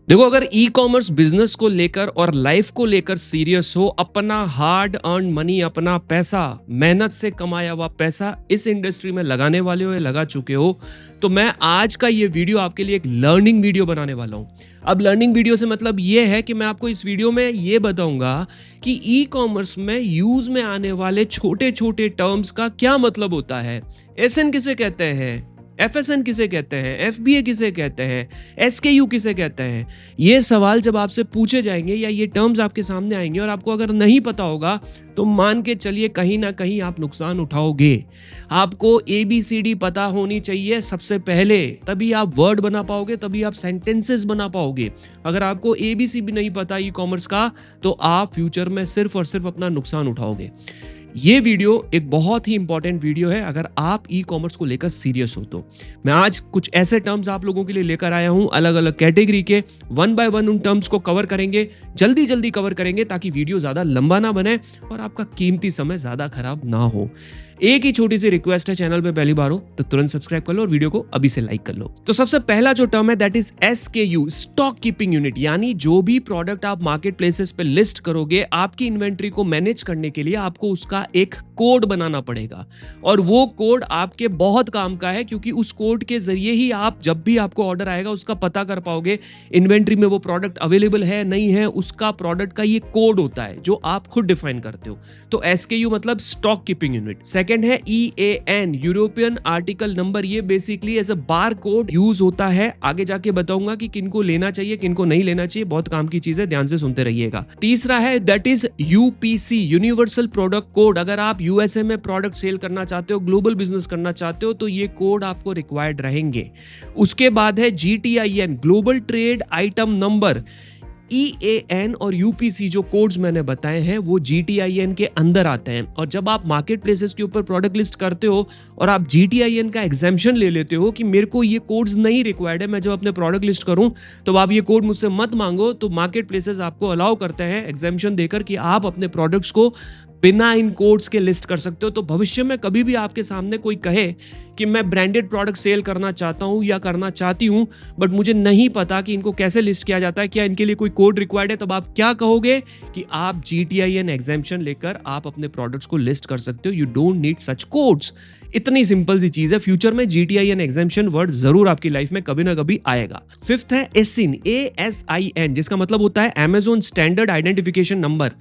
देखो, अगर e commerce business को लेकर और लाइफ को लेकर सीरियस हो, अपना हार्ड अर्न मनी, अपना पैसा, मेहनत से कमाया हुआ पैसा इस इंडस्ट्री में लगाने वाले हो या लगा चुके हो, तो मैं आज का ये वीडियो आपके लिए एक लर्निंग वीडियो बनाने वाला हूँ। अब लर्निंग वीडियो से मतलब ये है कि मैं आपको इस वीडियो में ये बताऊंगा कि ई कॉमर्स में यूज में आने वाले छोटे छोटे टर्म्स का क्या मतलब होता है। एसएन किसे कहते हैं, एफएसएन किसे कहते हैं, एफबीए किसे कहते हैं, एसकेयू किसे कहते हैं। ये सवाल जब आपसे पूछे जाएंगे या ये टर्म्स आपके सामने आएंगे और आपको अगर नहीं पता होगा तो मान के चलिए कहीं ना कहीं आप नुकसान उठाओगे। आपको ABCD पता होनी चाहिए सबसे पहले, तभी आप वर्ड बना पाओगे, तभी आप सेंटेंसेस बना पाओगे। अगर आपको ABC भी नहीं पता ई कॉमर्स का तो आप फ्यूचर में सिर्फ और सिर्फ अपना नुकसान उठाओगे। ये वीडियो एक बहुत ही इंपॉर्टेंट वीडियो है अगर आप ई कॉमर्स को लेकर सीरियस हो तो। मैं आज कुछ ऐसे टर्म्स आप लोगों के लिए लेकर आया हूं, अलग अलग कैटेगरी के, वन बाय वन उन टर्म्स को कवर करेंगे, जल्दी जल्दी कवर करेंगे ताकि वीडियो ज्यादा लंबा ना बने और आपका कीमती समय ज्यादा खराब ना हो। एक ही छोटी सी रिक्वेस्ट है, चैनल पे पहली बार हो तो तुरंत सब्सक्राइब कर लो और वीडियो को अभी से लाइक कर लो। तो सबसे पहला जो टर्म है that is SKU, stock keeping unit, यानी जो भी प्रोडक्ट आप मार्केट प्लेसेस पे लिस्ट करोगे, आपकी इन्वेंट्री को मैनेज करने के लिए आपको उसका एक कोड बनाना पड़ेगा और वो कोड आपके बहुत काम का है, क्योंकि उस कोड के जरिए ही आप जब भी आपको ऑर्डर आएगा उसका पता कर पाओगे इन्वेंट्री में वो प्रोडक्ट अवेलेबल है नहीं है। उसका प्रोडक्ट का ये कोड होता है जो आप खुद डिफाइन करते हो। तो SKU मतलब स्टॉक कीपिंग यूनिट। सेकंड है EAN, यूरोपियन आर्टिकल नंबर। ये basically as a bar code use होता है। आगे जाके बताऊंगा कि किनको लेना चाहिए किनको नहीं लेना चाहिए, बहुत काम की चीज है, ध्यान से सुनते रहिएगा। तीसरा है that is UPC, universal product code. अगर आप USA में प्रोडक्ट सेल करना चाहते हो, ग्लोबल बिजनेस करना चाहते हो तो ये कोड आपको रिक्वायर्ड रहेंगे। उसके बाद है GTIN, global trade item number. EAN और UPC जो कोड्स मैंने बताए हैं वो GTIN के अंदर आते हैं। और जब आप मार्केट प्लेसेस के ऊपर प्रोडक्ट लिस्ट करते हो और आप GTIN का एग्जाम्पशन ले लेते हो कि मेरे को ये कोड्स नहीं रिक्वायर्ड है, मैं जब अपने प्रोडक्ट लिस्ट करूं तो आप ये कोड मुझसे मत मांगो, तो मार्केट प्लेसेस आपको अलाउ करते हैं एग्जाम्पशन देकर कि आप अपने प्रोडक्ट्स को बिना इन कोड्स के लिस्ट कर सकते हो। तो भविष्य में कभी भी आपके सामने कोई कहे कि मैं ब्रांडेड प्रोडक्ट सेल करना चाहता हूं या करना चाहती हूं बट मुझे नहीं पता कि इनको कैसे लिस्ट किया जाता है, क्या इनके लिए कोई कोड रिक्वायर्ड है, तब आप क्या कहोगे कि आप GTIN एग्जाम्पशन लेकर आप अपने प्रोडक्ट्स को लिस्ट कर सकते हो। You don't need such codes. इतनी सिंपल सी चीज है। फ्यूचर में GTIN एग्जाम्पशन वर्ड जरूर आपकी लाइफ में कभी ना कभी आएगा। फिफ्थ है ASIN, ASIN, जिसका मतलब होता है Amazon standard identification number.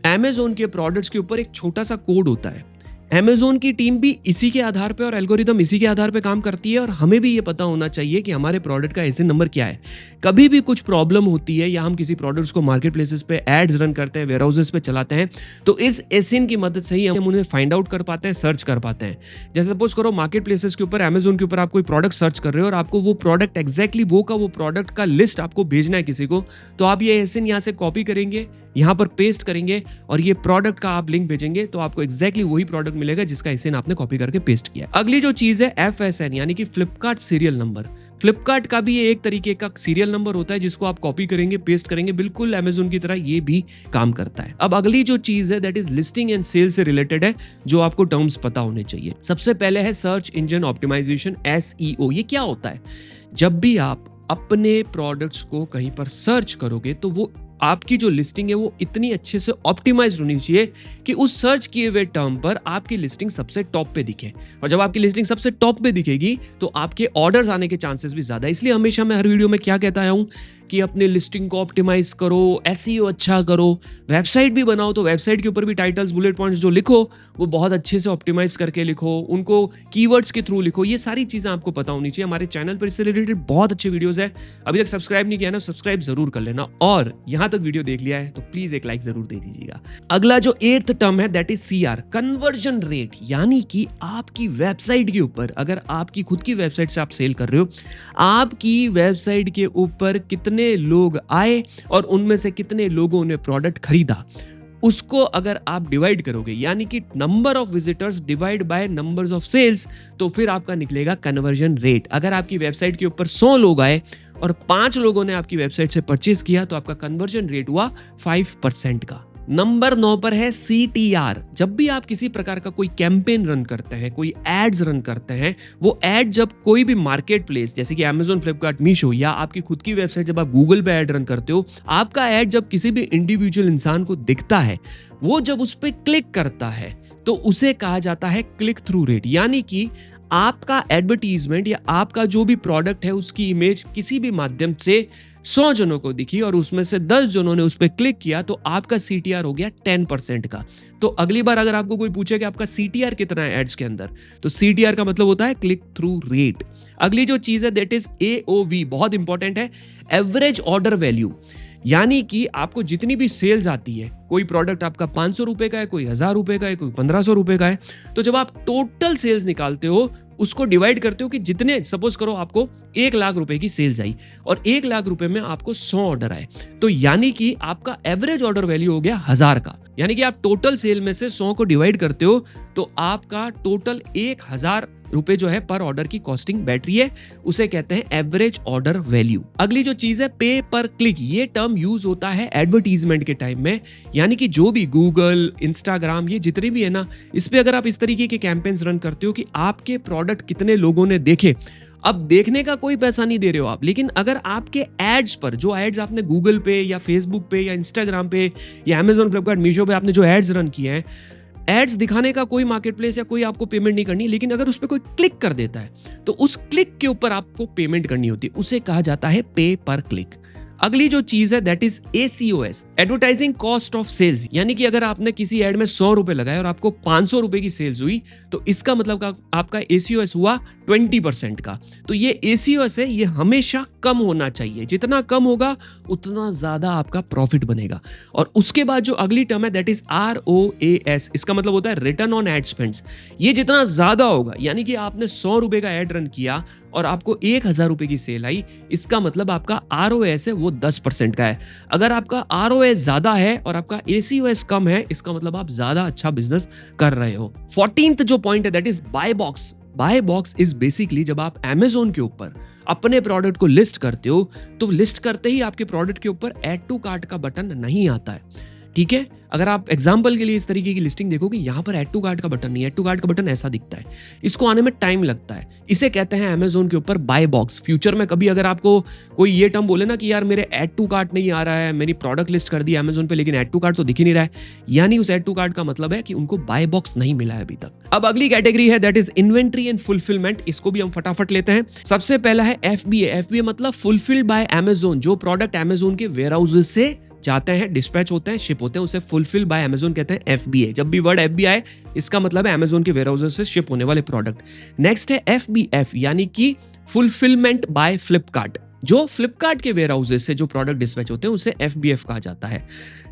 Amazon के प्रोडक्ट्स के ऊपर एक छोटा सा कोड होता है। Amazon की टीम भी इसी के आधार पे और एल्गोरिदम इसी के आधार पे काम करती है और हमें भी ये पता होना चाहिए कि हमारे प्रोडक्ट का ASIN नंबर क्या है। कभी भी कुछ प्रॉब्लम होती है या हम किसी प्रोडक्ट्स को मार्केट प्लेसेस पे एड्स रन करते हैं, वेयर हाउसेस पे चलाते हैं, तो इस ASIN की मदद से ही हम उन्हें फाइंड आउट कर पाते हैं, सर्च कर पाते हैं। जैसे सपोज करो मार्केट प्लेसेस के ऊपर Amazon के ऊपर आप कोई प्रोडक्ट सर्च कर रहे हो और आपको वो प्रोडक्ट एग्जैक्टली वो प्रोडक्ट का लिस्ट आपको भेजना है किसी को, तो आप ये ASIN यहाँ से कॉपी करेंगे, यहाँ पर पेस्ट करेंगे और ये प्रोडक्ट का आप लिंक भेजेंगे तो आपको एग्जैक्टली वही प्रोडक्ट मिलेगा जिसका ASIN आपने कॉपी करके पेस्ट किया। अगली जो चीज है FSN, यानी कि फ्लिपकार्ट सीरियल नंबर। फ्लिपकार्ट का भी ये एक तरीके का सीरियल नंबर होता है जिसको आप कॉपी करेंगे, पेस्ट करेंगे, बिल्कुल Amazon की तरह ये भी काम करता है। अब अगली जो चीज है that is listing and sale से रिलेटेड है, जो आपको टर्म्स पता होने चाहिए। सबसे पहले है सर्च इंजन ऑप्टिमाइजेशन, SEO। ये क्या होता है? जब भी आप अपने प्रोडक्ट्स को कहीं पर सर्च करोगे तो वो आपकी जो लिस्टिंग है वो इतनी अच्छे से ऑप्टिमाइज होनी चाहिए कि उस सर्च किए हुए टर्म पर आपकी लिस्टिंग सबसे टॉप पे दिखे। और जब आपकी लिस्टिंग सबसे टॉप पे दिखेगी तो आपके ऑर्डर्स आने के चांसेस भी ज्यादा। इसलिए हमेशा मैं हर वीडियो में क्या कहता आया हूं कि अपने लिस्टिंग को ऑप्टिमाइज करो, SEO अच्छा करो, वेबसाइट भी बनाओ तो वेबसाइट के ऊपर भी टाइटल्स, बुलेट पॉइंट्स जो लिखो वो बहुत अच्छे से ऑप्टिमाइज करके लिखो, उनको कीवर्ड्स के थ्रू लिखो। ये सारी चीजें आपको पता होनी चाहिए। हमारे चैनल पर इससे रिलेटेड बहुत अच्छे वीडियोस है, अभी तक सब्सक्राइब नहीं किया ना, सब्सक्राइब जरूर कर लेना और यहां तक वीडियो देख लिया है तो प्लीज एक लाइक जरूर दे दीजिएगा। अगला जो 8th टर्म है that is CR, conversion rate, यानी कि आपकी वेबसाइट के ऊपर, अगर आपकी खुद की वेबसाइट से आप सेल कर रहे हो, आपकी वेबसाइट के ऊपर कितने लोग आए और उनमें से कितने लोगों ने प्रोडक्ट खरीदा, उसको अगर आप डिवाइड करोगे, यानी कि number of visitors divide by numbers of sales, तो फिर आपका निकलेगा कन्वर्जन रेट। अगर आपकी वेबसाइट के ऊपर 100 लोग आए और 5 लोगों ने आपकी वेबसाइट से परचेज किया तो आपका कन्वर्जन रेट हुआ 5% का। नंबर 9 पर है CTR। जब भी आप किसी प्रकार का कोई कैंपेन रन करते हैं, कोई एड्स रन करते हैं, वो एड जब कोई भी मार्केट प्लेस जैसे कि Amazon, फ्लिपकार्ट, मीशो या आपकी खुद की वेबसाइट जब आप गूगल पे एड रन करते हो, आपका एड जब किसी भी इंडिविजुअल इंसान को दिखता है, वो जब उस पर क्लिक करता है तो उसे कहा जाता है क्लिक थ्रू रेट। यानी कि आपका एडवर्टीजमेंट या आपका जो भी प्रोडक्ट है उसकी इमेज किसी भी माध्यम से 100 जनों को दिखी और उसमें से 10 जनों ने उस पर क्लिक किया तो आपका CTR हो गया 10% का। तो अगली बार अगर आपको कोई पूछे कि आपका CTR कितना है एड्स के अंदर, तो CTR का मतलब होता है क्लिक थ्रू रेट। अगली जो चीज है दैट इज AOV, बहुत इंपॉर्टेंट है, एवरेज ऑर्डर वैल्यू। यानी कि आपको जितनी भी सेल्स आती है, कोई प्रोडक्ट आपका 500 रुपए का है, कोई 1000 रुपए का है, कोई 1500 रुपए का है, तो जब आप टोटल सेल्स निकालते हो उसको डिवाइड करते हो कि जितने, सपोज करो आपको 1 लाख रुपए की सेल्स आई और 1 लाख रुपए में आपको 100 ऑर्डर आए, तो यानी कि आपका एवरेज ऑर्डर वैल्यू हो गया 1000 का। यानी कि आप टोटल सेल में से 100 को डिवाइड करते हो तो आपका टोटल 1000 रुपए जो है पर ऑर्डर की कॉस्टिंग बैठ रही है, उसे कहते हैं एवरेज ऑर्डर वैल्यू। अगली जो चीज है पे पर क्लिक, ये टर्म यूज होता है एडवर्टीजमेंट के टाइम में। यानी कि जो भी गूगल, इंस्टाग्राम, ये जितने भी है ना, इस पे अगर आप इस तरीके के कैंपेन्स रन करते हो कि आपके प्रोडक्ट कितने लोगों ने देखे, अब देखने का कोई पैसा नहीं दे रहे हो आप, लेकिन अगर आपके एड्स पर, जो एड्स आपने गूगल पे या फेसबुक पे या इंस्टाग्राम पे या Amazon, फ्लिपकार्ट, मीशो पे आपने जो एड्स रन किए हैं, एड्स दिखाने का कोई मार्केट प्लेस या कोई आपको पेमेंट नहीं करनी, लेकिन अगर उस पर कोई क्लिक कर देता है तो उस क्लिक के ऊपर आपको पेमेंट करनी होती है, उसे कहा जाता है पे पर क्लिक। अगली जो चीज है that is ACOS, advertising cost of sales. यानी कि अगर आपने किसी एड में 100 रुपए लगाए और आपको 500 रुपए की सेल्स हुई, तो इसका मतलब आपका ACOS हुआ 20% का। तो ये ACOS है, ये हमेशा कम होना चाहिए, जितना कम होगा उतना ज्यादा आपका प्रॉफिट बनेगा। और उसके बाद जो अगली टर्म है दैट इज ROAS, इसका मतलब होता है रिटर्न ऑन एड स्पेंड्स। ये जितना ज्यादा होगा, यानी कि आपने 100 रुपए का एड रन किया और आपको 1000 रुपए की सेल आई, इसका मतलब आपका ROAS है वो 10% का है। अगर आपका ROAS ज्यादा है और आपका ACOS कम है, इसका मतलब आप ज्यादा अच्छा बिजनेस कर रहे हो। 14th जो पॉइंट है that is buy box. Buy box is basically जब आप Amazon के ऊपर अपने प्रोडक्ट को लिस्ट करते हो, तो लिस्ट करते ही आपके प्रोडक्ट के ऊपर ऐड टू कार्ट का बटन नहीं आता है। ठीक है, अगर आप एग्जांपल के लिए इस तरीके की लिस्टिंग देखोगे, यहां पर ऐड टू कार्ट का बटन नहीं है, ऐड टू कार्ट का बटन ऐसा दिखता है, इसको आने में टाइम लगता है। इसे कहते हैं Amazon के ऊपर बाय बॉक्स। फ्यूचर में कभी अगर आपको कोई ये टर्म बोले ना कि यार मेरे ऐड टू कार्ट नहीं आ रहा है, मेरी प्रोडक्ट लिस्ट कर दी Amazon पे लेकिन ऐड टू कार्ट तो दिख ही नहीं रहा है, यानी उस ऐड टू कार्ट का मतलब है कि उनको बाय बॉक्स नहीं मिला है अभी तक। अब अगली कैटेगरी है that is inventory and fulfilment. इसको भी हम फटाफट लेते हैं। सबसे पहला है FBA मतलब फुलफिल्ड बाय Amazon। जो प्रोडक्ट Amazon के वेयर हाउसेस से जाते हैं, डिस्पैच होते हैं, शिप होते हैं, उसे फुलफिल बाय Amazon कहते हैं FBA। जब भी वर्ड FBA आए, इसका मतलब है Amazon के वेयर हाउसेस से शिप होने वाले प्रोडक्ट। नेक्स्ट है FBF यानी कि फुलफिलमेंट बाय फ्लिपकार्ट। जो फ्लिपकार्ट के वेयर हाउसेस से जो प्रोडक्ट डिस्पैच होते हैं उसे FBF कहा जाता है।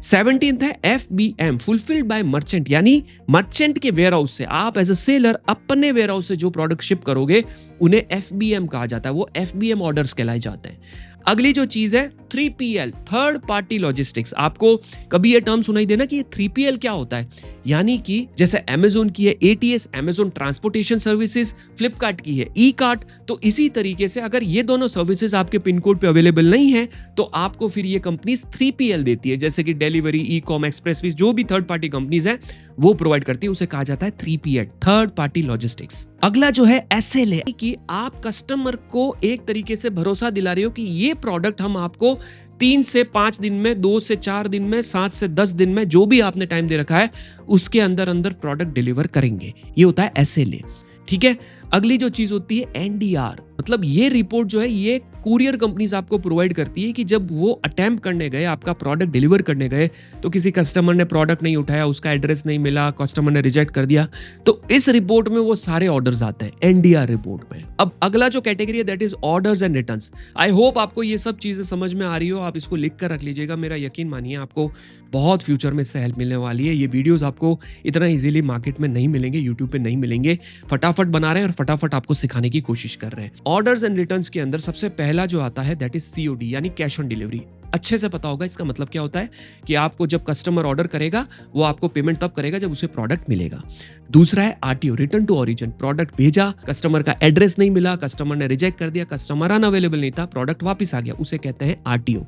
17th है FBM फुलफिल्ड बाय मर्चेंट, यानी मर्चेंट के वेयर हाउस से आप एज अ सेलर अपने वेयर हाउस से जो प्रोडक्ट शिप करोगे उन्हें FBM कहा जाता है, वो FBM ऑर्डर्स कहलाए जाते हैं। अगली जो चीज है 3PL थर्ड पार्टी लॉजिस्टिक्स। आपको कभी ये टर्म सुनाई देना कि 3PL क्या होता है, यानी कि जैसे Amazon की है ATS, Amazon transportation services, Flipkart की है E-कार्ट, तो इसी तरीके से अगर ये दोनों सर्विसेज आपके पिन कोड पे अवेलेबल नहीं है तो आपको फिर ये कंपनीज 3PL देती है, जैसे कि डिलीवरी, ई-कॉम, एक्सप्रेस, जो भी थर्ड पार्टी कंपनीज है वो प्रोवाइड करती है, उसे कहा जाता है 3PL थर्ड पार्टी लॉजिस्टिक्स। अगला जो है SLA कि आप कस्टमर को एक तरीके से भरोसा दिला रहे हो कि ये प्रोडक्ट हम आपको 3 से 5 दिन में, 2 से 4 दिन में, 7 से 10 दिन में, जो भी आपने टाइम दे रखा है उसके अंदर अंदर प्रोडक्ट डिलीवर करेंगे। ये होता है SLA। ठीक है, अगली जो चीज होती है NDR मतलब ये रिपोर्ट जो है ये कुरियर कंपनीज आपको प्रोवाइड करती है कि जब वो अटेम्प्ट करने गए, आपका प्रोडक्ट डिलीवर करने गए, तो किसी कस्टमर ने प्रोडक्ट नहीं उठाया, उसका एड्रेस नहीं मिला, कस्टमर ने रिजेक्ट कर दिया, तो इस रिपोर्ट में वो सारे ऑर्डर्स आते हैं NDR रिपोर्ट में। अब अगला जो कैटेगरी है that is orders and returns. I hope आपको ये सब चीजें समझ में आ रही हो, आप इसको लिख कर रख लीजिएगा। मेरा यकीन मानिए आपको बहुत फ्यूचर में इससे हेल्प मिलने वाली है। ये वीडियोस आपको इतना इजीली मार्केट में नहीं मिलेंगे, यूट्यूब पे नहीं मिलेंगे। फटाफट बना रहे हैं और फटाफट आपको सिखाने की कोशिश कर रहे हैं। ऑर्डर्स एंड रिटर्न्स के अंदर सबसे पहला जो आता है दैट इज COD यानी कैश ऑन डिलीवरी। अच्छे से पता होगा इसका मतलब क्या होता है कि आपको जब कस्टमर ऑर्डर करेगा वो आपको पेमेंट तब करेगा जब उसे प्रोडक्ट मिलेगा। दूसरा है RTO, return to origin. Product भेजा, कस्टमर का एड्रेस नहीं मिला, कस्टमर ने रिजेक्ट कर दिया, कस्टमर अनअवेलेबल नहीं था, प्रोडक्ट वापस आ गया, उसे कहते हैं आरटीओ।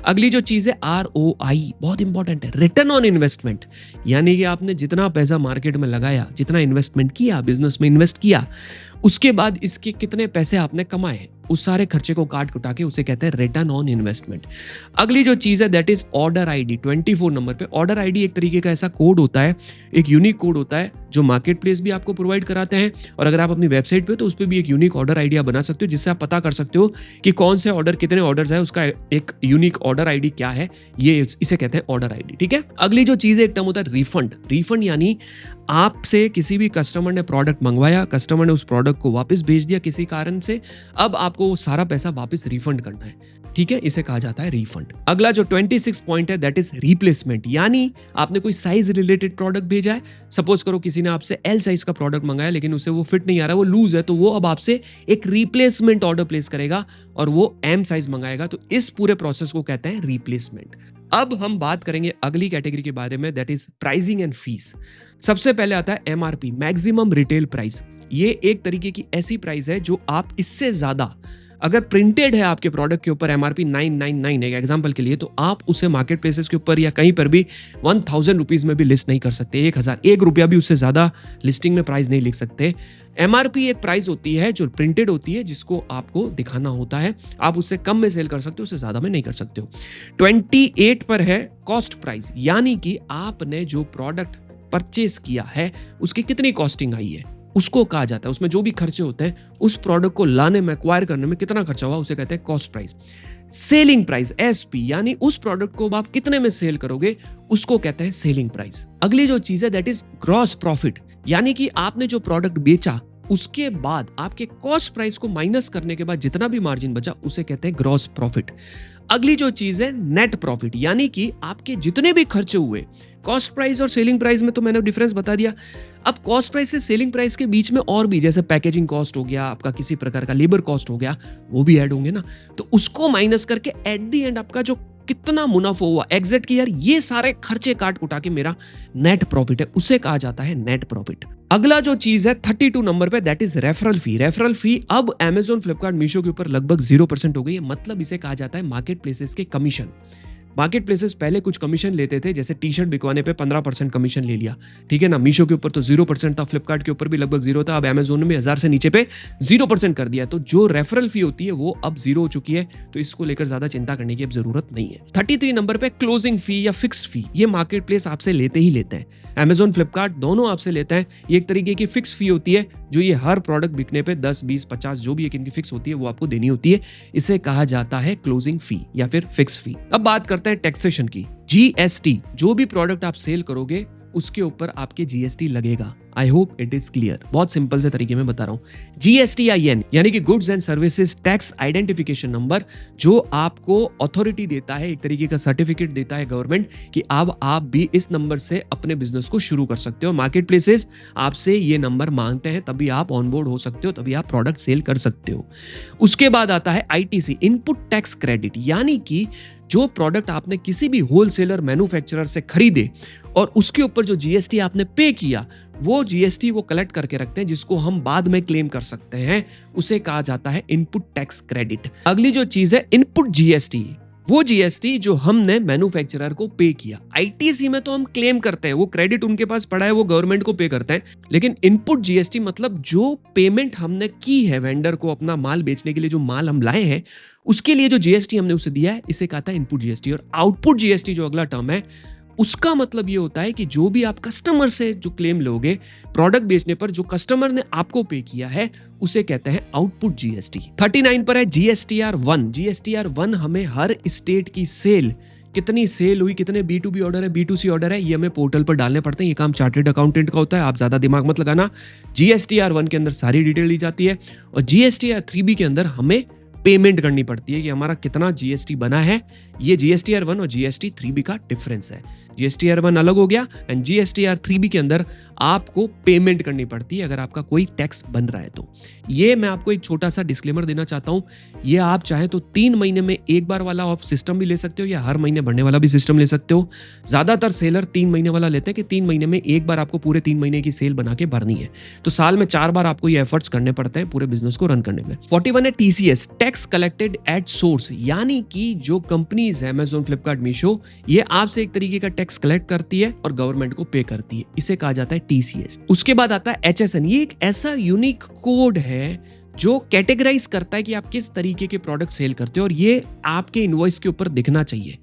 अगली जो चीज है आरओआई, बहुत इंपॉर्टेंट है, रिटर्न ऑन इन्वेस्टमेंट। यानी कि आपने जितना पैसा मार्केट में लगाया, जितना इन्वेस्टमेंट किया, बिजनेस में इन्वेस्ट किया, उसके बाद इसके कितने पैसे आपने कमाए, उस सारे खर्चे को काट कुटा के उसे कहते हैं रिटर्न ऑन इन्वेस्टमेंट। अगली जो चीज है that is order ID. 24 number पे ऑर्डर आईडी एक तरीके का ऐसा कोड होता है, एक यूनिक कोड होता है जो मार्केट प्लेस भी आपको प्रोवाइड कराते हैं, और अगर आप अपनी वेबसाइट पे तो उस पर भी एक यूनिक ऑर्डर आईडी आप बना सकते हो, जिससे आप पता कर सकते हो कि कौन से ऑर्डर, कितने ऑर्डर्स है, उसका एक यूनिक ऑर्डर आईडी क्या है, ये इसे कहते हैं ऑर्डर आईडी। ठीक है। अगली जो चीज है एक टर्म होता है रिफंड। रिफंड यानी आपसे किसी भी कस्टमर ने प्रोडक्ट मंगवाया, कस्टमर ने उस प्रोडक्ट को वापस भेज दिया किसी कारण से, अब आपको वो सारा पैसा वापस रिफंड करना है। ठीक है, इसे कहा जाता है रिफंड। अगला जो 26 पॉइंट है दैट इज रिप्लेसमेंट। यानी आपने कोई साइज रिलेटेड प्रोडक्ट भेजा है, सपोज करो किसी ने आपसे एल साइज का प्रोडक्ट मंगाया लेकिन उसे वो फिट नहीं आ रहा, वो लूज है, तो वो अब आपसे एक रिप्लेसमेंट ऑर्डर प्लेस करेगा और वो एम साइज मंगाएगा। तो इस पूरे प्रोसेस को कहते हैं रिप्लेसमेंट। अब हम बात करेंगे अगली कैटेगरी के बारे में that is pricing and fees. सबसे पहले आता है एमआरपी, मैक्सिमम रिटेल प्राइस। ये एक तरीके की ऐसी प्राइस है जो आप इससे ज्यादा, अगर प्रिंटेड है आपके प्रोडक्ट के ऊपर एमआरपी 999 है एग्जांपल के लिए, तो आप उसे मार्केट प्लेसेस के ऊपर या कहीं पर भी 1000 रुपीज में भी लिस्ट नहीं कर सकते। 1000, 1 रुपया भी उससे ज्यादा लिस्टिंग में प्राइस नहीं लिख सकते। एमआरपी एक प्राइस होती है जो प्रिंटेड होती है, जिसको आपको दिखाना होता है। आप उससे कम में सेल कर सकते हो, उससे ज्यादा में नहीं कर सकते हो। 28 पर है कॉस्ट प्राइस, यानी कि आपने जो प्रोडक्ट परचेस किया है उसकी कितनी कॉस्टिंग आई है, उसको कहा जाता है। उसमें जो भी खर्चे होते हैं, उस प्रोडक्ट को लाने में, एक्वायर करने में कितना खर्चा हुआ, उसे कहते हैं cost price. Selling price SP, यानी उस प्रोडक्ट को आप कितने में सेल करोगे, उसको कहते हैं सेलिंग प्राइस। अगली जो चीज है दैट इज ग्रॉस प्रॉफिट, यानी कि आपने जो प्रोडक्ट बेचा उसके बाद आपके कॉस्ट प्राइस को माइनस करने के बाद जितना भी मार्जिन बचा उसे कहते हैं ग्रॉस प्रॉफिट। अगली जो चीज है नेट प्रॉफिट, यानी कि आपके जितने भी खर्चे हुए, कॉस्ट प्राइस और सेलिंग प्राइस में तो मैंने डिफरेंस बता दिया। अब कॉस्ट प्राइस से सेलिंग प्राइस के बीच में और भी, जैसे पैकेजिंग कॉस्ट हो गया, आपका किसी प्रकार का लेबर कॉस्ट हो गया, वो भी ऐड होंगे ना, तो उसको माइनस करके एट द एंड आपका जो कितना मुनाफा हुआ एग्जिट की, यार ये सारे खर्चे काट कुटा के मेरा नेट प्रॉफिट है, उसे कहा जाता है नेट प्रॉफिट। अगला जो चीज है 32 नंबर पे that is referral fee. Referral fee अब Amazon, फ्लिपकार्ट, मीशो के ऊपर लगभग 0% हो गई है, मतलब इसे कहा जाता है मार्केट प्लेसेस के कमीशन। मार्केट प्लेसेस पहले कुछ कमीशन लेते थे, जैसे टी शर्ट बिकवाने पे 15% कमीशन ले लिया, ठीक है ना। मीशो के ऊपर तो 0% था, फ्लिपकार्ट के ऊपर भी लगभग 0 था, अब Amazon में 1000 से नीचे पे 0% कर दिया। तो जो रेफरल फी होती है वो अब 0 हो चुकी है, तो इसको लेकर ज्यादा चिंता करने की अब जरूरत नहीं है। 33 नंबर पे क्लोजिंग फी या फिक्स्ड फी, ये मार्केट प्लेस आपसे लेते ही लेते हैं। Amazon, फ्लिपकार्ट दोनों आपसे लेते हैं। ये एक तरीके की फिक्स फी होती है जो ये हर प्रोडक्ट बिकने पे 10, 20, 50 जो भी एक इनकी फिक्स होती है वो आपको देनी होती है। इसे कहा जाता है क्लोजिंग फी या फिर फिक्स फी। अब बात करते हैं टैक्सेशन की। जीएसटी, जो भी प्रोडक्ट आप सेल करोगे उसके ऊपर आपके जीएसटी लगेगा। I hope it is clear. बहुत सिंपल से तरीके में बता रहा हूं। जीएसटीआईएन यानी कि goods and services tax identification number, जो आपको अथॉरिटी देता है, एक तरीके का सर्टिफिकेट देता है गवर्नमेंट कि अब आप भी इस नंबर से अपने बिजनेस को शुरू कर सकते हो। मार्केट प्लेसेस आपसे ये नंबर मांगते हैं, तभी आप ऑनबोर्ड हो सकते हो, तभी आप प्रोडक्ट सेल कर सकते हो। उसके बाद आता है आईटीसी, इनपुट टैक्स क्रेडिट, यानी कि जो प्रोडक्ट आपने किसी भी होलसेलर मैन्युफैक्चरर से खरीदे और उसके ऊपर जो जीएसटी आपने पे किया, वो जीएसटी वो कलेक्ट करके रखते हैं, जिसको हम बाद में क्लेम कर सकते हैं, उसे कहा जाता है इनपुट टैक्स क्रेडिट। अगली जो चीज है इनपुट जीएसटी, वो जीएसटी जो हमने मैन्युफैक्चरर को पे किया। आईटीसी में तो हम क्लेम करते हैं, वो क्रेडिट उनके पास पड़ा है, वो गवर्नमेंट को पे करते हैं। लेकिन इनपुट जीएसटी मतलब जो पेमेंट हमने की है वेंडर को अपना माल बेचने के लिए, जो माल हम लाए हैं उसके लिए जो जीएसटी हमने उसे दिया है, इसे कहा था इनपुट जीएसटी। और आउटपुट जीएसटी जो अगला टर्म है, उसका मतलब ये होता है कि जो भी आप कस्टमर से जो क्लेम लोगे प्रोडक्ट बेचने पर, जो कस्टमर ने आपको पे किया है, उसे कहते हैं आउटपुट जीएसटी। 39 पर है जीएसटीआर1। जीएसटीआर1 हमें हर स्टेट की सेल, कितनी सेल हुई, कितने B2B ऑर्डर है, B2C ऑर्डर है, ये हमें पोर्टल पर डालने पड़ते हैं। ये काम चार्टर्ड अकाउंटेंट का होता है, आप ज्यादा दिमाग मत लगाना। जीएसटीआर1 के अंदर सारी डिटेल दी जाती है और जीएसटीआर3B के अंदर हमें पेमेंट करनी पड़ती है कि हमारा कितना जीएसटी बना है। ये जीएसटीआर1 और जीएसटी3B का डिफरेंस है। जीएसटीआर1 अलग हो गया एंड जीएसटीआर3B के अंदर आपको पेमेंट करनी पड़ती है अगर आपका कोई टैक्स बन रहा है तो। ये मैं आपको एक छोटा सा डिस्क्लेमर देना चाहता हूं, ये आप चाहे तो 3 महीने में एक बार वाला आप सिस्टम भी ले सकते हो या हर महीने बढ़ने वाला भी सिस्टम ले सकते हो। ज्यादातर सेलर 3 महीने वाला लेते हैं कि 3 महीने में एक बार आपको पूरे 3 महीने की सेल बना के भरनी है, तो साल में 4 बार आपको ये एफर्ट्स करने पड़ते हैं पूरे बिजनेस को रन करने में। 41 है TCS, tax collected at source, यानी कि जो कंपनीज है अमेजॉन, फ्लिपकार्ट, मीशो, ये आपसे एक तरीके का टैक्स कलेक्ट करती है और गवर्नमेंट को पे करती है, इसे कहा जाता है TCS। उसके बाद आता है HSN, ये एक ऐसा यूनिक कोड है जो कैटेगराइज करता है कि आप किस तरीके के प्रोडक्ट सेल करते हो, और ये आपके इनवॉइस के ऊपर दिखना चाहिए।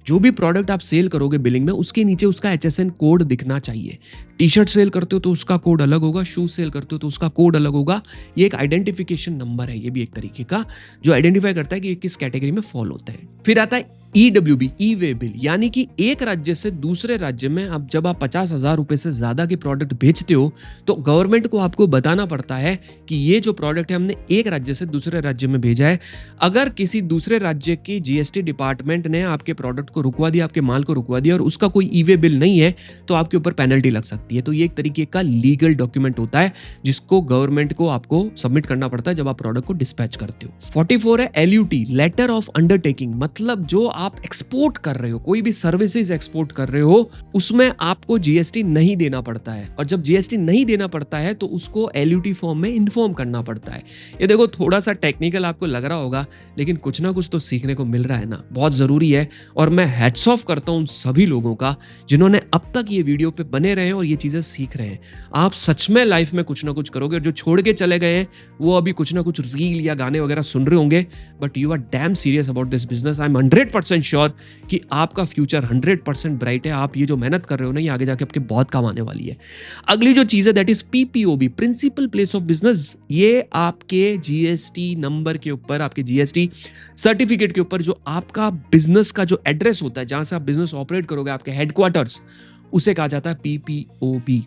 जो भी प्रोडक्ट आप सेल करोगे बिलिंग में, उसके नीचे उसका HSN कोड दिखना चाहिए। टी शर्ट सेल करते हो तो उसका कोड अलग होगा, शूज सेल करते हो तो उसका कोड अलग होगा। ये एक आइडेंटिफिकेशन नंबर है, ये भी एक तरीके का जो आइडेंटिफाई करता है कि ये किस कैटेगरी में फॉल होता है। फिर आता है EWB, ई वे बिल, यानी कि एक राज्य से दूसरे राज्य में अब जब आप 50,000 रुपए से ज्यादा के प्रोडक्ट बेचते हो तो गवर्नमेंट को आपको बताना पड़ता है कि ये जो प्रोडक्ट है हमने एक राज्य से दूसरे राज्य में भेजा है। अगर किसी दूसरे राज्य की GST डिपार्टमेंट ने आपके प्रोडक्ट को रुकवा दिया, आपके माल को रुकवा दिया और उसका कोई ई वे बिल नहीं है, तो आपके ऊपर पेनल्टी लग सकती है। तो ये एक तरीके का लीगल डॉक्यूमेंट होता है जिसको गवर्नमेंट को आपको सबमिट करना पड़ता है जब आप प्रोडक्ट को डिस्पैच करते हो। 44 है LUT, लेटर ऑफ अंडरटेकिंग, मतलब जो आप एक्सपोर्ट कर रहे हो, कोई भी सर्विसेज एक्सपोर्ट कर रहे हो, उसमें आपको GST नहीं देना पड़ता है, और जब GST नहीं देना पड़ता है तो उसको LUT फॉर्म में इन्फॉर्म करना पड़ता है। ये देखो थोड़ा सा टेक्निकल आपको लग रहा होगा, लेकिन कुछ ना कुछ तो सीखने को मिल रहा है ना, बहुत जरूरी है। और मैं हैट्स ऑफ करता हूं उन सभी लोगों का जिन्होंने अब तक ये वीडियो पे बने रहे हैं और ये चीजें सीख रहे हैं। आप सच में लाइफ में कुछ ना कुछ करोगे, और जो छोड़ के चले गए हैं वो अभी कुछ ना कुछ रील या गाने वगैरह सुन रहे होंगे, but you are damn serious about this business. I am 100% sure कि आपका फ्यूचर 100% ब्राइट है। आप ये जो मेहनत कर रहे हो ना, ये आगे जाके आपके बहुत काम आने वाली है। अगली जो चीज है that is PPOB, principal place of business. ये आपके GST नंबर के ऊपर, आपके GST सर्टिफिकेट के ऊपर जो आपका बिजनेस का जो एड्रेस होता है, जहां से आप बिजनेस ऑपरेट करोगे, आपके हेडक्वार्टर्स, उसे कहा जाता है PPOB।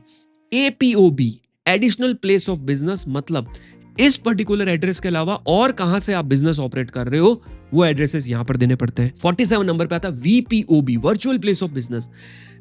APOB, additional place of business, मतलब इस पर्टिकुलर एड्रेस के अलावा और कहां से आप बिजनेस ऑपरेट कर रहे हो वो एड्रेसेस यहां पर देने पड़ते हैं। 47 नंबर पे आता है VPOB, virtual place of business.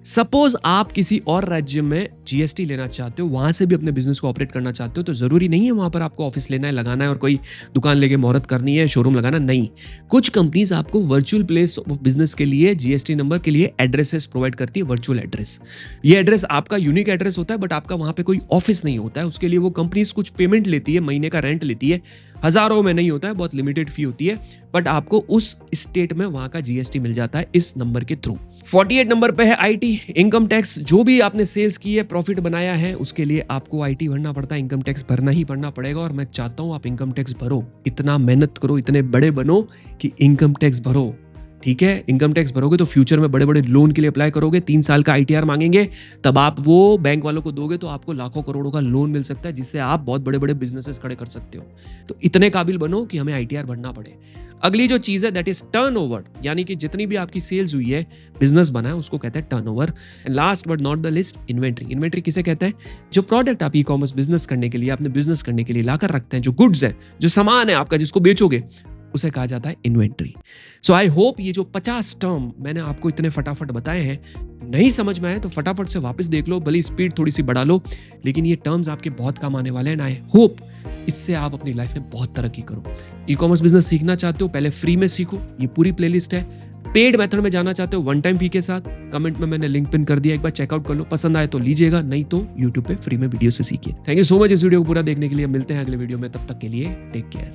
Suppose आप किसी और राज्य में GST लेना चाहते हो, वहां से भी अपने बिजनेस को ऑपरेट करना चाहते हो, तो जरूरी नहीं है वहां पर आपको ऑफिस लेना है, लगाना है और कोई दुकान लेके मुहूर्त करनी है, शोरूम लगाना नहीं। कुछ कंपनीज आपको वर्चुअल प्लेस ऑफ बिजनेस के लिए GST नंबर के लिए एड्रेसेस प्रोवाइड करती है, वर्चुअल एड्रेस। ये एड्रेस आपका यूनिक एड्रेस होता है, बट आपका वहां पे कोई ऑफिस नहीं होता है। उसके लिए वो कंपनीज कुछ पेमेंट लेती है, महीने का रेंट लेती है, हजारों में नहीं होता है, बहुत लिमिटेड फी होती है, बट आपको उस स्टेट में वहां का GST मिल जाता है इस नंबर के थ्रू। 48 नंबर पे है IT, इनकम टैक्स। जो भी आपने सेल्स की है, प्रॉफिट बनाया है, उसके लिए आपको IT भरना पड़ता है, इनकम टैक्स भरना ही पड़ना पड़ेगा। और मैं चाहता हूं आप इनकम टैक्स भरो, इतना मेहनत करो, इतने बड़े बनो कि इनकम टैक्स भरो। ठीक है, इनकम टैक्स भरोगे तो फ्यूचर में बड़े बड़े लोन के लिए अप्लाई करोगे, 3 साल का ITR मांगेंगे, तब आप वो बैंक वालों को दोगे तो आपको लाखों करोड़ों का लोन मिल सकता है, जिससे आप बहुत बड़े बड़े बिजनेसेस खड़े कर सकते हो। तो इतने काबिल बनो कि हमें ITR भरना पड़े। अगली जो चीज है दैट इज टर्नओवर, यानी कि जितनी भी आपकी सेल्स हुई है, बिजनेस बना है, उसको कहते हैं turnover. And last but not the list, inventory. Inventory किसे कहते हैं? जो प्रोडक्ट आप ई-कॉमर्स बिजनेस करने के लिए, अपने बिजनेस करने के लिए लाकर रखते हैं, जो गुड्स है, जो सामान है आपका जिसको बेचोगे, उसे कहा जाता है इन्वेंट्री। सो आई होप ये जो 50 टर्म मैंने आपको इतने फटाफट बताए हैं, नहीं समझ में आए तो फटाफट से वापस देख लो, भले स्पीड थोड़ी सी बढ़ा लो, लेकिन ये टर्म्स आपके बहुत काम आने वाले हैं। आई होप इससे आप अपनी लाइफ में बहुत तरक्की करो। ई कॉमर्स बिजनेस सीखना चाहते हो, पहले फ्री में सीखो, ये पूरी प्लेलिस्ट है। पेड मेथड में जाना चाहते हो, 1 टाइम फी के साथ, कमेंट में मैंने लिंक पिन कर दिया, एक बार चेकआउट कर लो, पसंद आए तो लीजिएगा, नहीं तो यूट्यूब पे फ्री में वीडियो से सीखिए। थैंक यू सो मच इस वीडियो को पूरा देखने के लिए। मिलते हैं अगले वीडियो में, तब तक के लिए टेक केयर।